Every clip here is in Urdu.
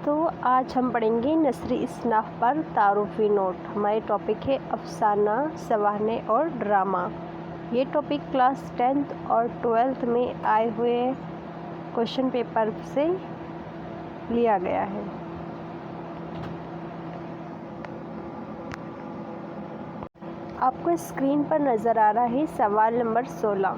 دوستوں، آج ہم پڑھیں گے نثری اصناف پر تعارفی نوٹ۔ ہمارے ٹاپک ہے افسانہ، سوانح اور ڈرامہ۔ یہ ٹاپک کلاس 10th اور 12th میں آئے ہوئے کوشچن پیپر سے لیا گیا ہے۔ آپ کو اسکرین پر نظر آ رہا ہے سوال نمبر 16۔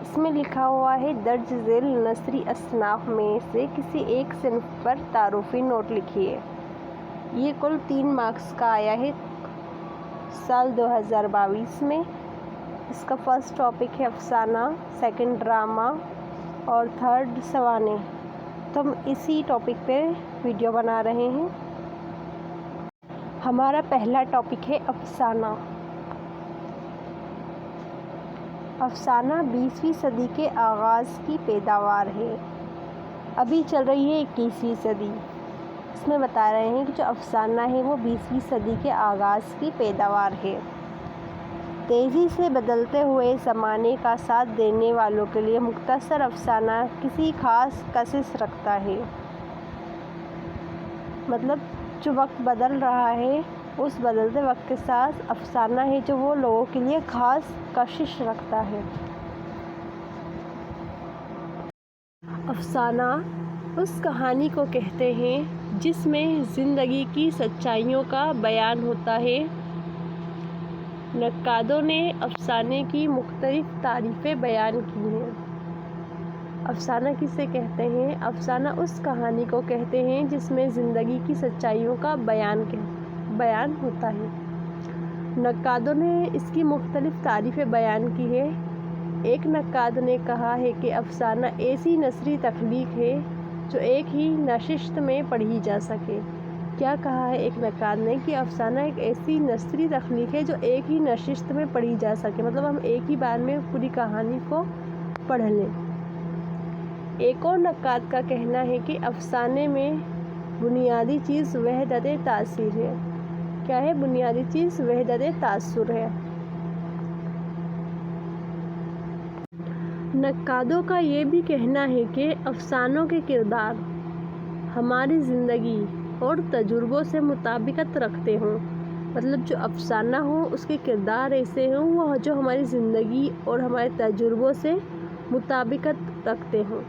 اس میں لکھا ہوا ہے درج ذیل نثری اصناف میں سے کسی ایک صنف پر تعارفی نوٹ لکھیے۔ یہ کل 3 مارکس کا آیا ہے سال 2022 میں۔ اس کا فرسٹ ٹاپک ہے افسانہ، سیکنڈ ڈرامہ اور تھرڈ سوانح۔ تو ہم اسی ٹاپک پہ ویڈیو بنا رہے ہیں۔ ہمارا پہلا ٹاپک ہے افسانہ۔ افسانہ 20ویں صدی کے آغاز کی پیداوار ہے۔ ابھی چل رہی ہے 21ویں صدی۔ اس میں بتا رہے ہیں کہ جو افسانہ ہے وہ 20ویں صدی کے آغاز کی پیداوار ہے۔ تیزی سے بدلتے ہوئے زمانے کا ساتھ دینے والوں کے لیے مختصر افسانہ کسی خاص کشش رکھتا ہے۔ مطلب جو وقت بدل رہا ہے اس بدلتے وقت کے ساتھ افسانہ ہے جو وہ لوگوں کے لیے خاص کشش رکھتا ہے۔ افسانہ اس کہانی کو کہتے ہیں جس میں زندگی کی سچائیوں کا بیان ہوتا ہے۔ نقادوں نے افسانے کی مختلف تعریفیں بیان کی ہیں۔ افسانہ کسے کہتے ہیں؟ افسانہ اس کہانی کو کہتے ہیں جس میں زندگی کی سچائیوں کا بیان ہوتا ہے۔ نقادوں نے اس کی مختلف تعریفیں بیان کی ہے۔ ایک نقاد نے کہا ہے کہ افسانہ ایسی نثری تخلیق ہے جو ایک ہی نشست میں پڑھی جا سکے۔ کیا کہا ہے ایک نقاد نے کہ افسانہ ایک ایسی نثری تخلیق ہے جو ایک ہی نشست میں پڑھی جا سکے، مطلب ہم ایک ہی بار میں پوری کہانی کو پڑھ لیں۔ ایک اور نقاد کا کہنا ہے کہ افسانے میں بنیادی چیز وحدت تاثر ہے۔ کیا ہے بنیادی چیز؟ وحدت تاثر ہے۔ نقادوں کا یہ بھی کہنا ہے کہ افسانوں کے کردار ہماری زندگی اور تجربوں سے مطابقت رکھتے ہوں، مطلب جو افسانہ ہو اس کے کردار ایسے ہوں وہ جو ہماری زندگی اور ہمارے تجربوں سے مطابقت رکھتے ہوں۔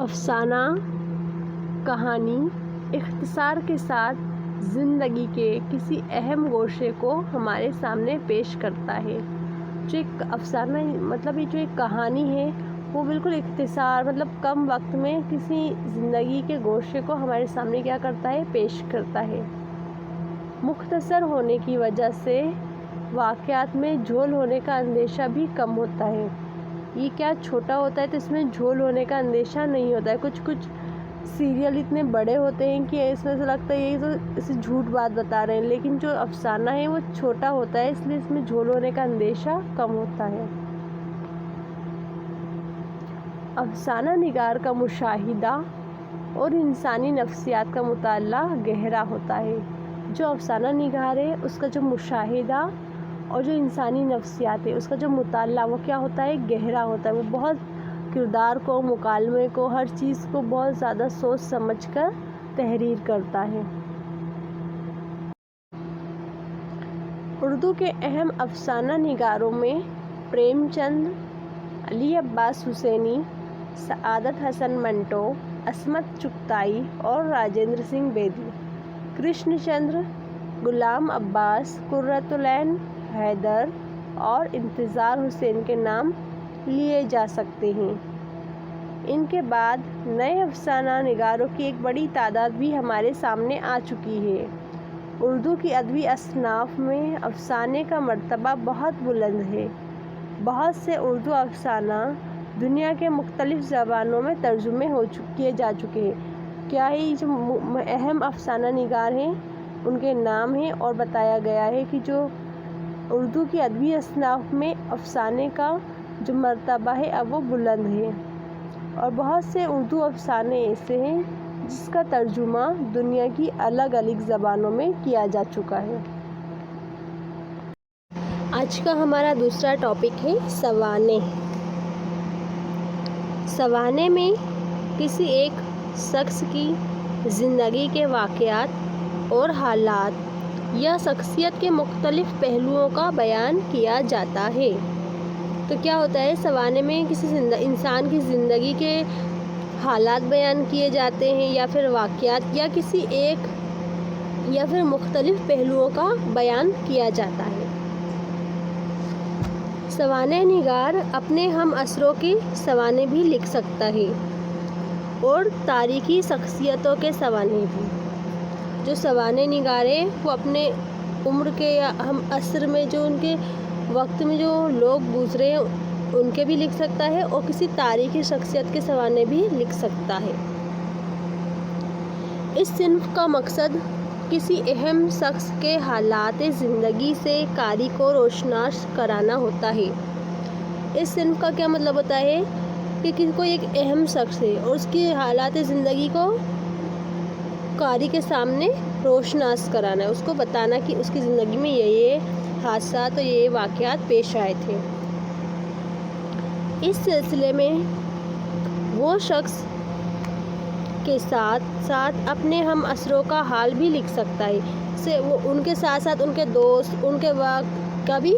افسانہ کہانی اختصار کے ساتھ زندگی کے کسی اہم گوشے کو ہمارے سامنے پیش کرتا ہے۔ جو ایک افسانہ مطلب یہ جو ایک کہانی ہے وہ بالکل اختصار مطلب کم وقت میں کسی زندگی کے گوشے کو ہمارے سامنے کیا کرتا ہے؟ پیش کرتا ہے۔ مختصر ہونے کی وجہ سے واقعات میں جھول ہونے کا اندیشہ بھی کم ہوتا ہے۔ یہ کیا چھوٹا ہوتا ہے تو اس میں جھول ہونے کا اندیشہ نہیں ہوتا ہے۔ کچھ سیریل اتنے بڑے ہوتے ہیں کہ اس میں سے لگتا ہے یہ تو اسے جھوٹ بات بتا رہے ہیں، لیکن جو افسانہ ہے وہ چھوٹا ہوتا ہے اس لیے اس میں جھول ہونے کا اندیشہ کم ہوتا ہے۔ افسانہ نگار کا مشاہدہ اور انسانی نفسیات کا مطالعہ گہرا ہوتا ہے۔ جو افسانہ نگار ہے اس کا جو مشاہدہ اور جو انسانی نفسیات ہے اس کا جو مطالعہ وہ کیا ہوتا ہے؟ گہرا ہوتا ہے۔ وہ بہت کردار کو، مکالمے کو، ہر چیز کو بہت زیادہ سوچ سمجھ کر تحریر کرتا ہے۔ اردو کے اہم افسانہ نگاروں میں پریم چند، علی عباس حسینی، سعادت حسن منٹو، عصمت چغتائی اور راجندر سنگھ بیدی، کرشن چندر، غلام عباس، قرۃ العین حیدر اور انتظار حسین کے نام لیے جا سکتے ہیں۔ ان کے بعد نئے افسانہ نگاروں کی ایک بڑی تعداد بھی ہمارے سامنے آ چکی ہے۔ اردو کی ادبی اصناف میں افسانے کا مرتبہ بہت بلند ہے۔ بہت سے اردو افسانہ دنیا کے مختلف زبانوں میں ترجمے کیے جا چکے ہیں۔ کیا ہے جو اہم افسانہ نگار ہیں ان کے نام ہیں اور بتایا گیا ہے کہ جو اردو کی ادبی اصناف میں افسانے کا جو مرتبہ ہے اب وہ بلند ہے، اور بہت سے اردو افسانے ایسے ہیں جس کا ترجمہ دنیا کی الگ الگ زبانوں میں کیا جا چکا ہے۔ آج کا ہمارا دوسرا ٹاپک ہے سوانح۔ سوانے میں کسی ایک شخص کی زندگی کے واقعات اور حالات یا شخصیت کے مختلف پہلوؤں کا بیان کیا جاتا ہے۔ تو کیا ہوتا ہے، سوانے میں کسی انسان کی زندگی کے حالات بیان کیے جاتے ہیں یا پھر واقعات یا کسی ایک یا پھر مختلف پہلوؤں کا بیان کیا جاتا ہے۔ سوانح نگار اپنے ہم عصروں کی سوانح بھی لکھ سکتا ہے اور تاریخی شخصیتوں کے سوانح بھی۔ جو سوانح نگار ہے وہ اپنے عمر کے یا ہم عصر میں جو ان کے وقت میں جو لوگ گزرے ہیں ان کے بھی لکھ سکتا ہے اور کسی تاریخی شخصیت کے سوانح بھی لکھ سکتا ہے۔ اس صنف کا مقصد کسی اہم شخص کے حالات زندگی سے قاری کو روشناس کرانا ہوتا ہے۔ اس صنف کا کیا مطلب ہوتا ہے کہ کوئی ایک اہم شخص ہے اور اس کی حالات زندگی کو قاری کے سامنے روشناس کرانا ہے، اس کو بتانا کہ اس کی زندگی میں یہ حادثات اور یہ واقعات پیش آئے تھے۔ اس سلسلے میں وہ شخص کے ساتھ ساتھ اپنے ہم عصروں کا حال بھی لکھ سکتا ہے، وہ ان کے ساتھ ساتھ ان کے دوست، ان کے وقت کا بھی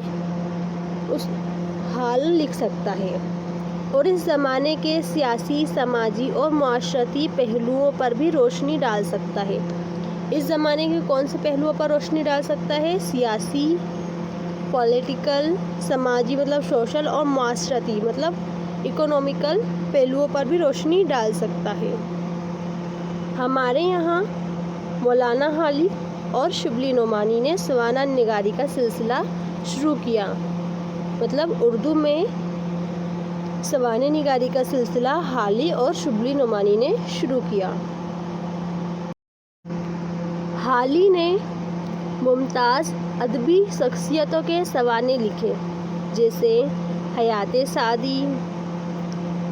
اس حال لکھ سکتا ہے اور اس زمانے کے سیاسی، سماجی اور معاشرتی پہلوؤں پر بھی روشنی ڈال سکتا ہے۔ اس زمانے کے کون سے پہلوؤں پر روشنی ڈال سکتا ہے؟ سیاسی، پولیٹیکل، سماجی مطلب سوشل، اور معاشرتی مطلب اکنومیکل پہلوؤں پر بھی روشنی ڈال سکتا ہے۔ ہمارے یہاں مولانا حالی اور شبلی نعمانی نے سوانح نگاری کا سلسلہ شروع کیا، مطلب اردو میں سوانح نگاری کا سلسلہ حالی اور شبلی نعمانی نے شروع کیا۔ حالی نے ممتاز ادبی شخصیتوں کے سوانح لکھے، جیسے حیات سعدی،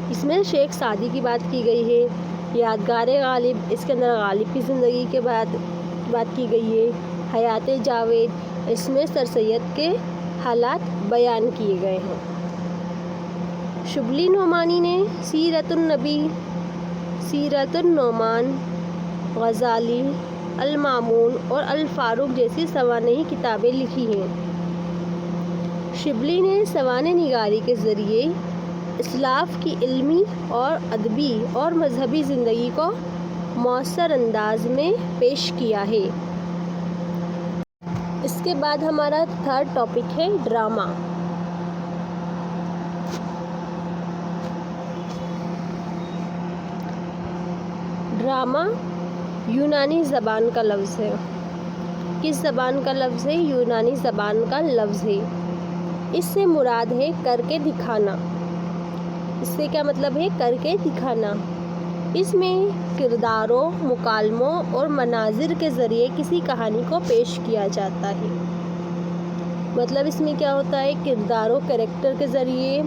اس میں شیخ سعدی کی بات کی گئی ہے۔ یادگار غالب، اس کے اندر غالب کی زندگی کے بات کی گئی ہے۔ حیات جاوید، اس میں سر سید کے حالات بیان کیے گئے ہیں۔ شبلی نعمانی نے سیرت النبی، سیرت النعمان، غزالی، المامون اور الفاروق جیسی سوانحی کتابیں لکھی ہیں۔ شبلی نے سوانح نگاری کے ذریعے اسلاف کی علمی اور ادبی اور مذہبی زندگی کو مؤثر انداز میں پیش کیا ہے۔ اس کے بعد ہمارا تھرڈ ٹاپک ہے ڈرامہ۔ ڈرامہ یونانی زبان کا لفظ ہے۔ کس زبان کا لفظ ہے؟ یونانی زبان کا لفظ ہے۔ اس سے مراد ہے کر کے دکھانا۔ اس سے کیا مطلب ہے؟ کر کے دکھانا۔ اس میں کرداروں، مکالموں اور مناظر کے ذریعے کسی کہانی کو پیش کیا جاتا ہے۔ مطلب اس میں کیا ہوتا ہے؟ کرداروں، کریکٹر کے ذریعے،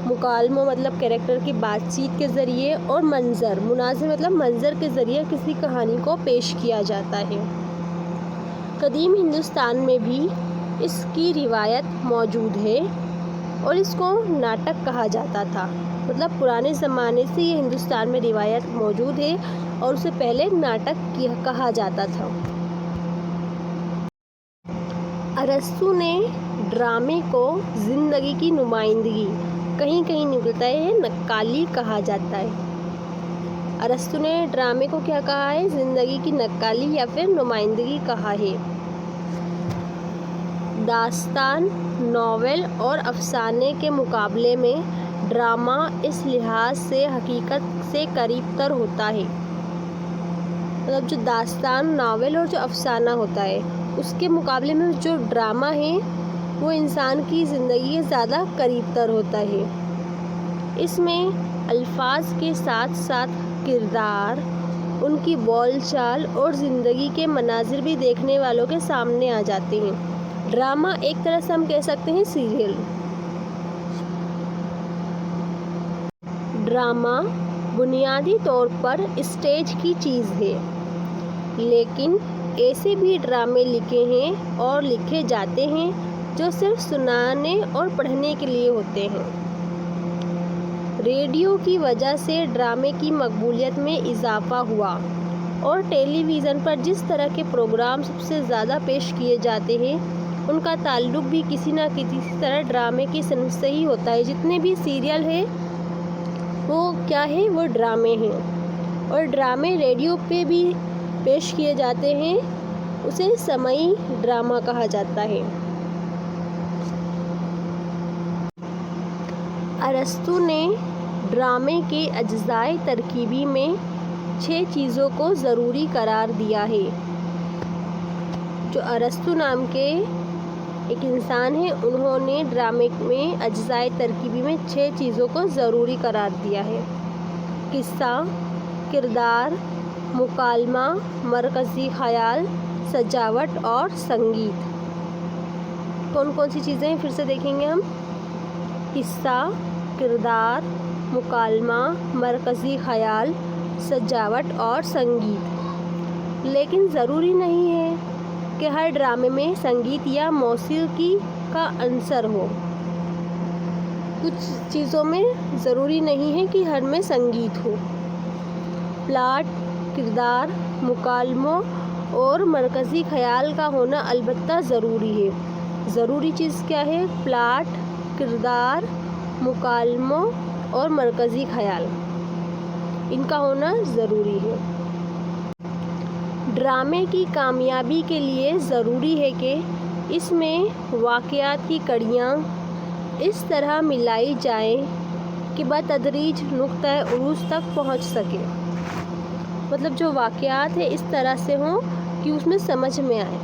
مکالموں مطلب کریکٹر کی بات چیت کے ذریعے، اور منظر، مناظر مطلب منظر کے ذریعے کسی کہانی کو پیش کیا جاتا ہے۔ قدیم ہندوستان میں بھی اس کی روایت موجود ہے اور اس کو ناٹک کہا جاتا تھا۔ مطلب پرانے زمانے سے یہ ہندوستان میں روایت موجود ہے اور اسے پہلے ناٹک کہا جاتا تھا۔ ارسطو نے ڈرامے کو زندگی کی نمائندگی، کہیں کہیں نکلتا ہے نقالی کہا جاتا ہے۔ ارسطو نے ڈرامے کو کیا کہا ہے؟ زندگی کی نقالی یا پھر نمائندگی کہا ہے۔ داستان، ناول اور افسانے کے مقابلے میں ڈرامہ اس لحاظ سے حقیقت سے قریب تر ہوتا ہے۔ مطلب جو داستان، ناول اور جو افسانہ ہوتا ہے اس کے مقابلے میں جو ڈرامہ ہے وہ انسان کی زندگی کے زیادہ قریب تر ہوتا ہے۔ اس میں الفاظ کے ساتھ ساتھ کردار، ان کی بول چال اور زندگی کے مناظر بھی دیکھنے والوں کے سامنے آ جاتے ہیں۔ ڈرامہ ایک طرح سے ہم کہہ سکتے ہیں سیریل۔ ڈرامہ بنیادی طور پر اسٹیج کی چیز ہے، لیکن ایسے بھی ڈرامے لکھے ہیں اور لکھے جاتے ہیں جو صرف سنانے اور پڑھنے کے لیے ہوتے ہیں۔ ریڈیو کی وجہ سے ڈرامے کی مقبولیت میں اضافہ ہوا اور ٹیلی ویژن پر جس طرح کے پروگرام سب سے زیادہ پیش کیے جاتے ہیں ان کا تعلق بھی کسی نہ کسی طرح ڈرامے کی صنف سے ہی ہوتا ہے. جتنے بھی سیریل ہیں وہ کیا ہے، وہ ڈرامے ہیں. اور ڈرامے ریڈیو پہ بھی پیش کیے جاتے ہیں، اسے سمعی ڈرامہ کہا جاتا ہے. ارسطو نے ڈرامے کے اجزائے ترکیبی میں 6 چیزوں کو ضروری قرار دیا ہے. جو ارسطو نام کے ایک انسان ہیں، انہوں نے ڈرامے میں اجزائے ترکیبی میں 6 چیزوں کو ضروری قرار دیا ہے: قصہ، کردار، مکالمہ، مرکزی خیال، سجاوٹ اور سنگیت. کون کون سی چیزیں ہیں پھر سے دیکھیں گے ہم. قصہ، کردار، مکالمہ، مرکزی خیال، سجاوٹ اور سنگیت. لیکن ضروری نہیں ہے کہ ہر ڈرامے میں سنگیت یا موسیقی کا عنصر ہو. کچھ چیزوں میں ضروری نہیں ہے کہ ہر میں سنگیت ہو. پلاٹ، کردار، مکالموں اور مرکزی خیال کا ہونا البتہ ضروری ہے. ضروری چیز کیا ہے؟ پلاٹ، کردار، مکالموں اور مرکزی خیال، ان کا ہونا ضروری ہے. ڈرامے کی کامیابی کے لیے ضروری ہے کہ اس میں واقعات کی کڑیاں اس طرح ملائی جائیں کہ بتدریج نقطۂ عروج تک پہنچ سکے. مطلب جو واقعات ہیں اس طرح سے ہوں کہ اس میں سمجھ میں آئے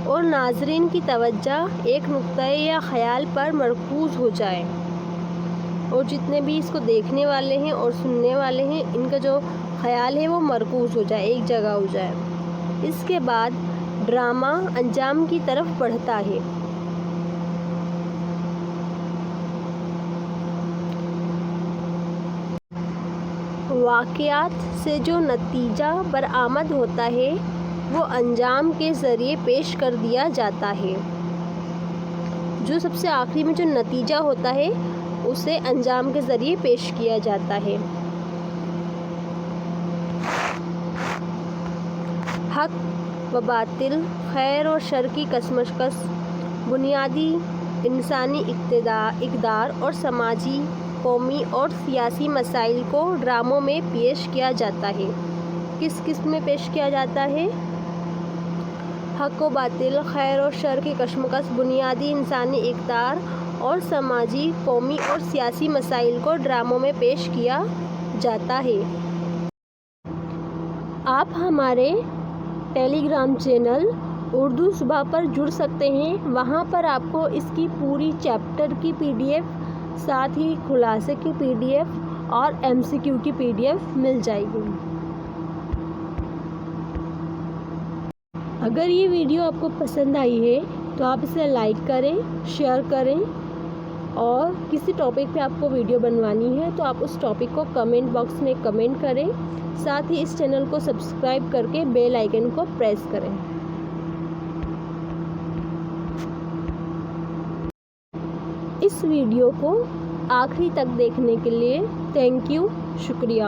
اور ناظرین کی توجہ ایک نقطہ یا خیال پر مرکوز ہو جائے، اور جتنے بھی اس کو دیکھنے والے ہیں اور سننے والے ہیں ان کا جو خیال ہے وہ مرکوز ہو جائے، ایک جگہ ہو جائے. اس کے بعد ڈرامہ انجام کی طرف بڑھتا ہے. واقعات سے جو نتیجہ برآمد ہوتا ہے وہ انجام کے ذریعے پیش کر دیا جاتا ہے. جو سب سے آخری میں جو نتیجہ ہوتا ہے اسے انجام کے ذریعے پیش کیا جاتا ہے. حق و باطل، خیر اور شر کی کشمکش، بنیادی انسانی اقدار اور سماجی، قومی اور سیاسی مسائل کو ڈراموں میں پیش کیا جاتا ہے. کس قسم میں پیش کیا جاتا ہے؟ حق و باطل، خیر اور شر کی کشمکش، بنیادی انسانی اقدار اور سماجی، قومی اور سیاسی مسائل کو ڈراموں میں پیش کیا جاتا ہے. آپ ہمارے ٹیلی گرام چینل اردو صبح پر جڑ سکتے ہیں. وہاں پر آپ کو اس کی پوری چیپٹر کی PDF، ساتھ ہی خلاصے کی PDF اور MCQ کی PDF مل جائے گی. اگر یہ ویڈیو آپ کو پسند آئی ہے تو آپ اسے لائک کریں، شیئر کریں، اور کسی ٹاپک پہ آپ کو ویڈیو بنوانی ہے تو آپ اس ٹاپک کو کمنٹ باکس میں کمنٹ کریں. ساتھ ہی اس چینل کو سبسکرائب کر کے بیل آئیکن کو پریس کریں. اس ویڈیو کو آخری تک دیکھنے کے لیے تھینک یو، شکریہ.